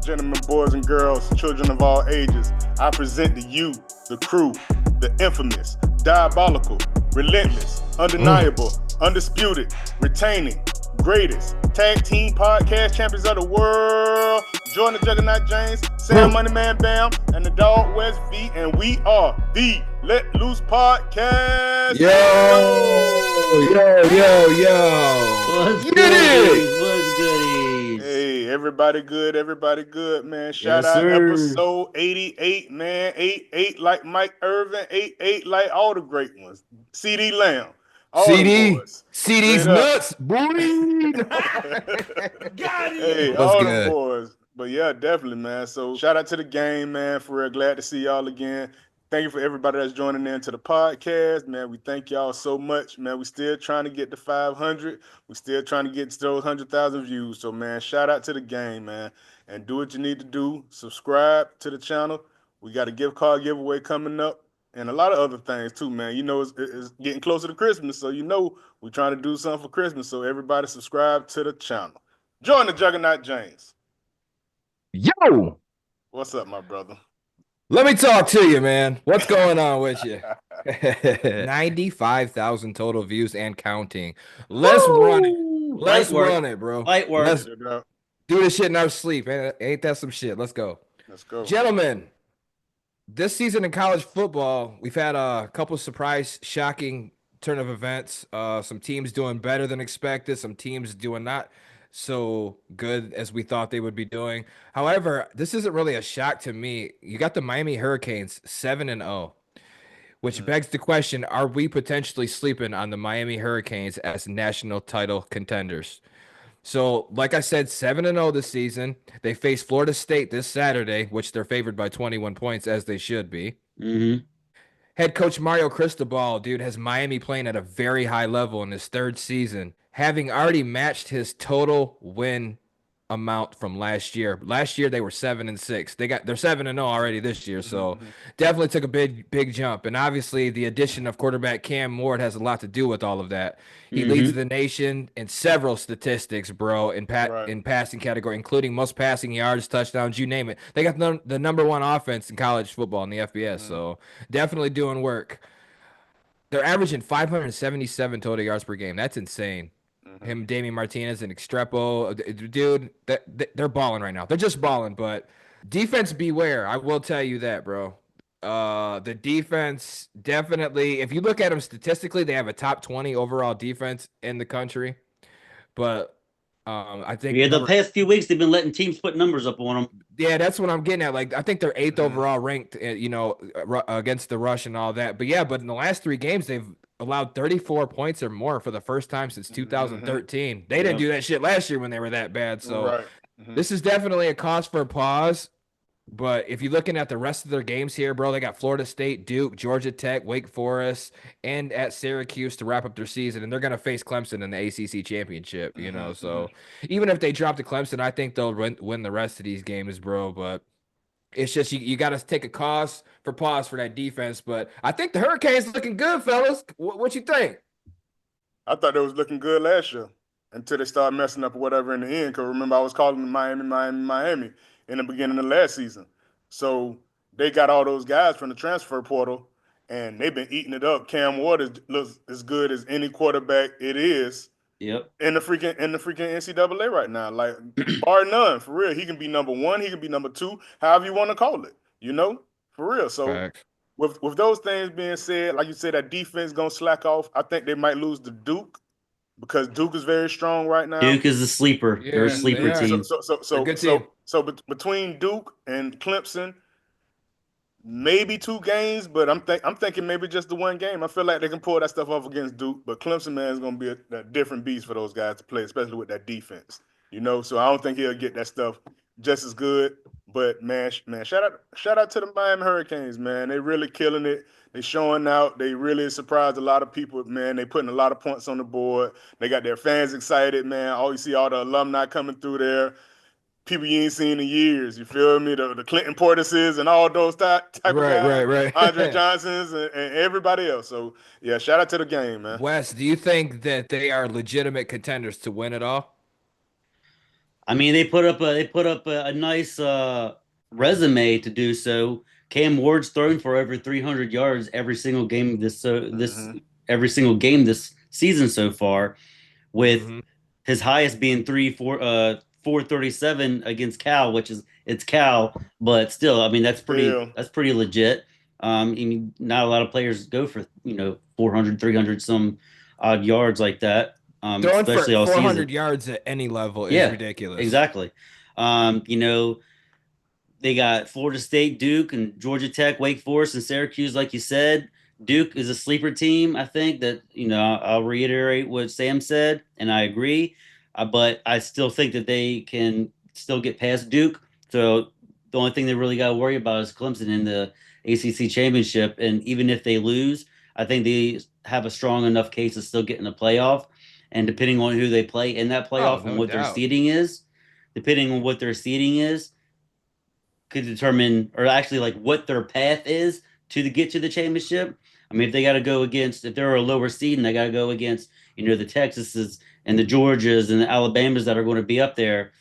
gentlemen, boys and girls, children of all ages, I present to you the crew, the infamous, diabolical, relentless, undeniable, undisputed, retaining, greatest tag team podcast champions of the world. Join the Juggernaut James, Sam Moneyman Bam, and the Dog West V, and we are the Let Loose Podcast. Yo. What's goodies? Hey, everybody good, man. Shout out sir. episode 88, man. 88 like Mike Irvin, 88 like all the great ones. CD Lamb, all the boys. CD's Straight up. nuts, boy. Got it. Hey, What's all good? the boys. But yeah, definitely, man. So shout out to the game, man. For real, glad to see y'all again. Thank you for everybody that's joining in to the podcast, man. We thank y'all so much, man. We still trying to get to 500. We still trying to get to those 100,000 views. So, man, shout out to the game, man. And do what you need to do. Subscribe to the channel. We got a gift card giveaway coming up and a lot of other things too, man. You know, it's getting closer to Christmas, so you know we're trying to do something for Christmas. So everybody subscribe to the channel. Join the Juggernaut James. Yo, What's up, my brother? let me talk to you, man. What's going on with you? 95,000 total views and counting. Let's run it. Let's run it, bro. Light work. Let's do this shit in our sleep. Ain't that some shit? Let's go. Let's go. Gentlemen, this season in college football, we've had a couple surprise, shocking turn of events. Some teams doing better than expected. Some teams doing not so good as we thought they would be doing. However, this isn't really a shock to me. You got the Miami Hurricanes 7-0, which begs the question, are we potentially sleeping on the Miami Hurricanes as national title contenders? So, like I said, 7-0 this season. They face Florida State this Saturday, which they're favored by 21 points, as they should be. Mm-hmm. Head coach Mario Cristobal, dude, has Miami playing at a very high level in his third season, having already matched his total win amount from last year. Last year they were 7-6. They're 7-0 already this year, so definitely took a big jump. And obviously the addition of quarterback Cam Ward has a lot to do with all of that. He leads the nation in several statistics, bro, in passing category, including most passing yards, touchdowns, you name it. They got the number one offense in college football in the FBS, so definitely doing work. They're averaging 577 total yards per game. That's insane. Him, Damian Martinez, and Estrepo, dude, they're balling right now. They're just balling, but defense beware. I will tell you that, bro. The defense definitely, if you look at them statistically, they have a top 20 overall defense in the country. But I think the past few weeks they've been letting teams put numbers up on them. Yeah, that's what I'm getting at. Like, I think they're 8th overall ranked, against the rush and all that. But yeah, but in the last 3 games, they've allowed 34 points or more for the first time since 2013. They didn't do that shit last year when they were that bad. So this is definitely a cause for a pause. But if you're looking at the rest of their games here, bro, they got Florida State, Duke, Georgia Tech, Wake Forest, and at Syracuse to wrap up their season. And they're going to face Clemson in the ACC championship, you know. So even if they drop to Clemson, I think they'll win the rest of these games, bro. But it's just you got to take a pause for that defense. But I think the Hurricanes looking good, fellas. What you think? I thought they was looking good last year until they started messing up or whatever in the end. Because remember, I was calling them Miami in the beginning of last season. So they got all those guys from the transfer portal, and they've been eating it up. Cam Ward looks as good as any quarterback it is. Yep. In the freaking NCAA right now, like bar none, for real. He can be number 1, he can be number 2, however you want to call it, for real. So with those things being said, like you said, that defense gonna slack off. I think they might lose to Duke because Duke is very strong right now. Duke is a sleeper. They're a sleeper team. So between Duke and Clemson, maybe 2 games, but I'm thinking maybe just the 1 game. I feel like they can pull that stuff off against Duke, but Clemson, man, is going to be a different beast for those guys to play, especially with that defense. So I don't think he'll get that stuff just as good. But man, shout out to the Miami Hurricanes, man. They really killing it. They showing out. They really surprised a lot of people, man. They putting a lot of points on the board. They got their fans excited, man. You see all the alumni coming through there. People you ain't seen in years, you feel me? The Clinton Portises and all those type of guys. Right. Andre Johnsons and everybody else. So, yeah, shout out to the game, man. Wes, do you think that they are legitimate contenders to win it all? I mean, they put up a nice resume to do so. Cam Ward's thrown for over 300 yards every single game this Hmm. every single game this season so far, with Hmm. his highest being 437 against Cal, which is it's Cal, but still, I mean Still. that's pretty legit. I mean, not a lot of players go for 400, 300 some odd yards like that, Throwing for especially all 400 season. yards at any level is Yeah, ridiculous. exactly. They got Florida State, Duke, and Georgia Tech, Wake Forest, and Syracuse, like you said. Duke is a sleeper team. I think that, I'll reiterate what Sam said, and I agree. But I still think that they can still get past Duke. So the only thing they really got to worry about is Clemson in the ACC championship. And even if they lose, I think they have a strong enough case to still get in the playoff. And depending on who they play in that Oh, playoff and no what their doubt. seeding is, depending on what their seeding is, could determine, or actually like what their path is to get to the championship. I mean, if they got to go against, if they're a lower seed and they got to go against, the Texases and the Georgias and the Alabamas that are going to be up there,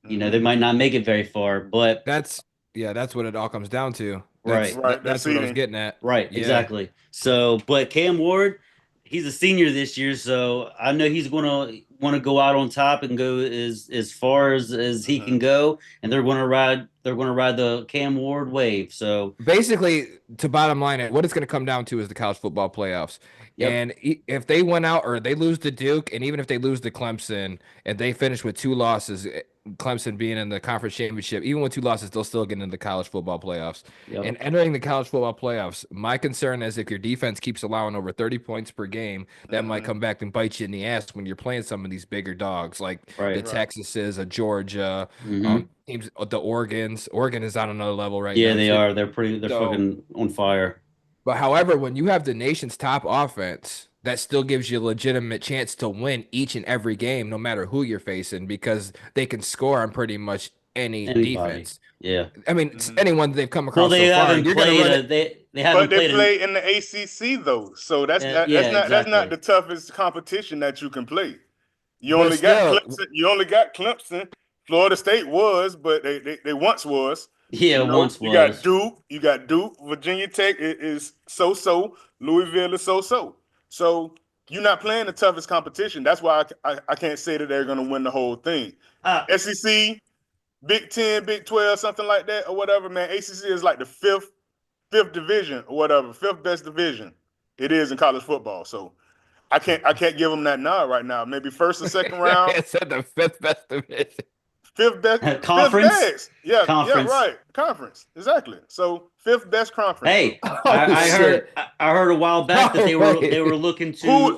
they Hmm. might not make it very far. But That's yeah, that's what it all comes down to. right, Right. That That's what I was seating. getting at. right, Yeah. exactly. So, but Cam Ward, he's a senior this year, so I know he's going to want to go out on top and go as far as he Hmm. can go, and they're going to ride the Cam Ward wave. So, Basically, to bottom line it, what it's going to come down to is the college football playoffs. yep, And if they went out or they lose to Duke, and even if they lose to Clemson and they finish with two losses, Clemson being in the conference championship, even with two losses, they'll still get into the college football playoffs. yep, And entering the college football playoffs, my concern is if your defense keeps allowing over 30 points per game, that might Hmm. come back and bite you in the ass when you're playing some of these bigger dogs like the right. Right. Texases, a Georgia, Hmm. teams, the Oregons. Oregon is on another level right Yeah, now they too. are. They're So, fucking on fire. but however, when you have the nation's top offense, that still gives you a legitimate chance to win each and every game, no matter who you're facing, because they can score on pretty much any Anybody. defense. Yeah. I mean, it's Hmm. anyone they've come Well, across they so far, and haven't you're gonna played run a it. they But haven't they played an play in the ACC though, so that's that, yeah, that's not exactly. the toughest competition that you can play. You But only got still, Clemson. You only got Clemson. Florida State was, but they once was. Yeah, once You got was. Duke. You got Duke. Virginia Tech is so so. Louisville is so so. So you're not playing the toughest competition. That's why I can't say that they're going to win the whole thing. Ah, SEC, Big 10, Big 12, something like that, or whatever, man. ACC is like the fifth division or whatever, fifth best division it is in college football. So I can't give them that nod right now. Maybe first or second round, it's at the fifth best division. fifth best, fifth conference, best. Yeah, yeah, conference. right. Conference, exactly. So fifth best conference. So Hey, Oh shit! I heard a while back that No they were way. looking who?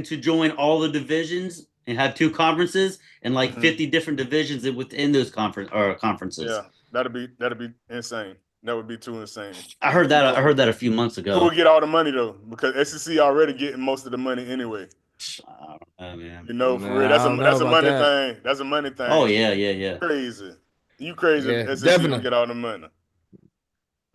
to join all the divisions and have two conferences and like Mhm. 50 different divisions within those conferences. Yeah, that'd be insane. That would be too insane. I heard that a few months Who ago. would get all the money though? Because SEC already getting most of the money anyway. I don't know, man. For real, Nah, I don't know that's a about money that. thing. That's a money Oh thing. yeah, yeah, yeah. Crazy. You crazy Yeah, if SEC don't definitely. get all the money.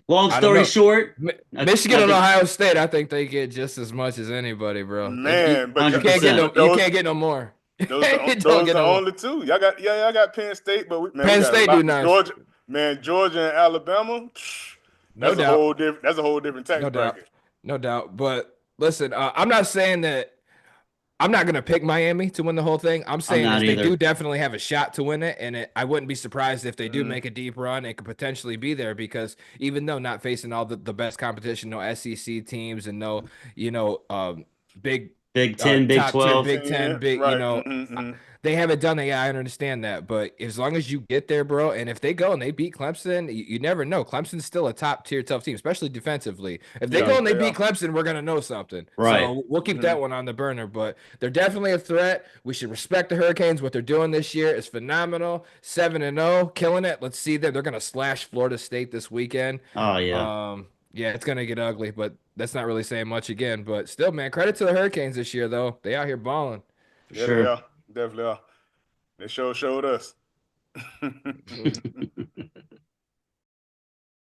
Long I don't story know. short, Michigan I and think Ohio State, I think they get just as much as anybody, bro. Man, but You can't get no. %. but You those can't get no more. those the You don't those get the no more. only two. Y'all got Penn State, but we Penn got a State do lot. nice, Georgia, man, Georgia and Alabama. no doubt, That's a whole different tax no doubt, bracket. no doubt. But listen, I'm not saying that I'm not gonna pick Miami to win the whole thing. I'm I'm saying not is they do either. definitely have a shot to win it, and I wouldn't be surprised if they do Mhm. make a deep run. It could potentially be there because even though not facing all the best competition, no SEC teams and no, you know, big Big 10, Big top tier Big 12. Big Ten, Ten, big, right? uh, Mm-hmm. they haven't done it. Yeah, I understand that, but as long as you get there, bro, and if they go and they beat Clemson, you never know. Clemson's still a top tier tough team, especially defensively. If they Yeah, go and they they beat are. Clemson, we're gonna know something. Right. So we'll keep Hmm. that one on the burner. But they're definitely a threat. We should respect the Hurricanes. What they're doing this year is phenomenal. 7-0, killing it. Let's see them. They're gonna slash Florida State this weekend. Oh yeah, Yeah, it's gonna get ugly, but that's not really saying much again. But still, man, credit to the Hurricanes this year, though. They out here balling. for Yeah, they sure. are. Definitely are. They showed us.